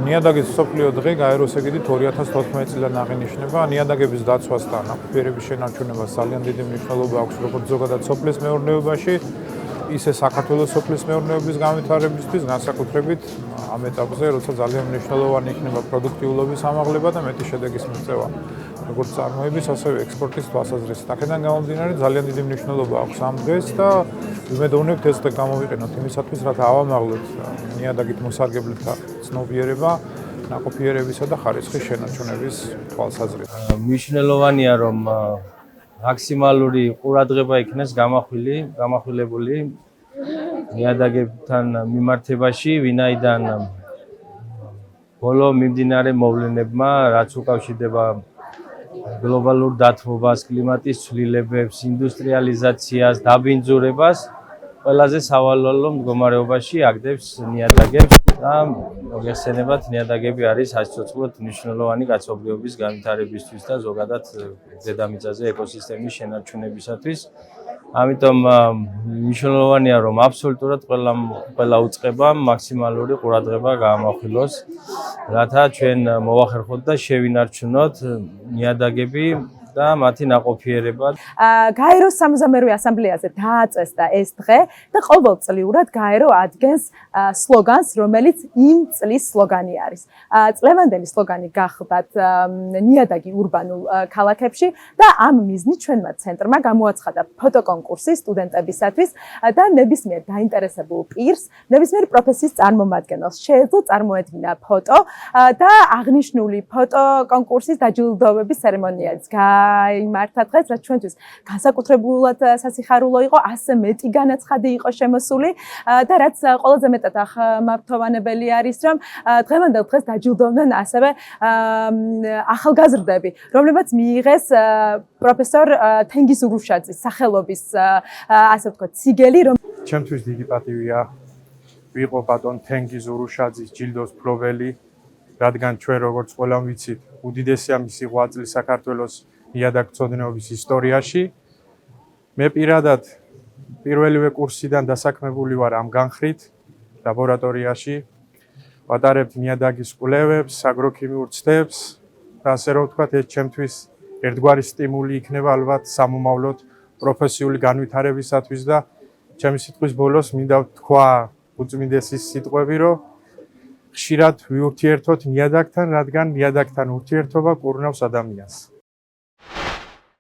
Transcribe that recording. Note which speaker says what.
Speaker 1: ნიადაგის მსოფლიო დღე გაეროს ეგიდით 2014 წლიდან აღინიშნება. ნიადაგების დაცვასთან აფერების შენარჩუნებას ძალიან დიდი მნიშვნელობა აქვს როგორც ზოგადად სოფლის მეურნეობაში, ისე საქართველოს სოფლის მეურნეობის განვითარებისთვის, განსაკუთრებით ამ ეტაპზე, როცა ძალიან მნიშვნელოვანი იქნება პროდუქტიულობის ამაღლება და მეტი შედეგის მიღწევა. როგორც წარმოების, ასევე ექსპორტის თვალსაზრისით. აქედან გამომდინარე, ძალიან დიდი მნიშვნელობა აქვს ამ დღეს და ვიმედოვნებთ ეს დღე გამოვიყენოთ იმისათვის, რათა ავამაღლოთ ნიადაგით მოსარგებლეთა ცნობიერება, ნაყოფიერებისა და ხარისხის შენარჩუნების თვალსაზრისით.
Speaker 2: მნიშვნელოვანია, რომ მაქსიმალური ყურადღება იქნეს გამახვილებული ნიადაგებთან მიმართებაში, ვინაიდან ბოლო მიმდინარე მოვლენებმა, რაც უკავშირდება გლობალურ დათბობას, კლიმატის ცვლილებებს, ინდუსტრიალიზაციას, დაბინძურებას, ყველაზე სავალალო მდგომარეობაში აგდებს ნიადაგებს და მოგეხსენებათ, ნიადაგები არის საცოცხლოდ მნიშვნელოვანი კაცობრიობის განვითარებისთვის და ზოგადად დედამიწაზე ეკოსისტემის შენარჩუნებისათვის. ამიტომ მნიშვნელოვანია, რომ აბსოლუტურად ყველა უწყებამ მაქსიმალური ყურადღება გაამახვილოს, რათა ჩვენ მოვახერხოთ და შევინარჩუნოთ ნიადაგები და მათი ნაყოფიერება.
Speaker 3: გაეროს 68-ვე ასამბლეაზე დააწესდა ეს დღე და ყოველწლიურად გაერო ადგენს სლოგანს, რომელიც იმ წლის სლოგანი არის. წლევანდელი სლოგანი გახლდათ ნიადაგი ურბანულ ქალაქებში და ამ მიზნით ჩვენმა ცენტრმა გამოაცხადა ფოტოკონკურსი სტუდენტებისათვის და ნებისმიერ დაინტერესებულ პირს, ნებისმიერ პროფესიის წარმომადგენელს შეეძლო წარმოედგინა ფოტო და აღნიშნული ფოტოკონკურსის დაჯილდოების ცერემონიაც იმართა დღეს, რაც ჩვენთვის განსაკუთრებულად სასიხარულო იყო, ასე მეტი განაცხადი იყო შემოსული და რაც ყველაზე მეტად აღმართოვანებელი არის, რომ დღევანდელ დღეს დაჯილდოვდნენ ასევე ახალგაზრდები, რომლებმაც მიიღეს პროფესორ თენგიზ ურუშაძის სახელობის ასე ვთქვათ სიგელი,
Speaker 1: ჩემთვის დიდი პატივია ვიყო ბატონ თენგიზ ურუშაძის ჯილდოს მფლობელი, რადგან ჩვენ როგორც ყველამ ვიცით, უდიდესია მისი ღვაწლი საქართველოს ნიადაგთმცოდნეობის ისტორიაში. მე პირადად პირველივე კურსიდან დასაქმებული ვარ ამ განხრით ლაბორატორიაში. ვატარებთ ნიადაგის კვლევებს, აგროქიმიურ ცდებს და ასე რომ ვთქვათ, ეს ჩემთვის ერთგვარი სტიმული იქნება ალბათ სამომავლოდ პროფესიული განვითარებისათვის და ჩემი სიტყვის ბოლოს მინდა ვთქვა უწმინდესი სიტყვები, რომ ხშირად ვიურთიერთოთ ნიადაგთან, რადგან ნიადაგთან ურთიერთობა კურნავს ადამიანს.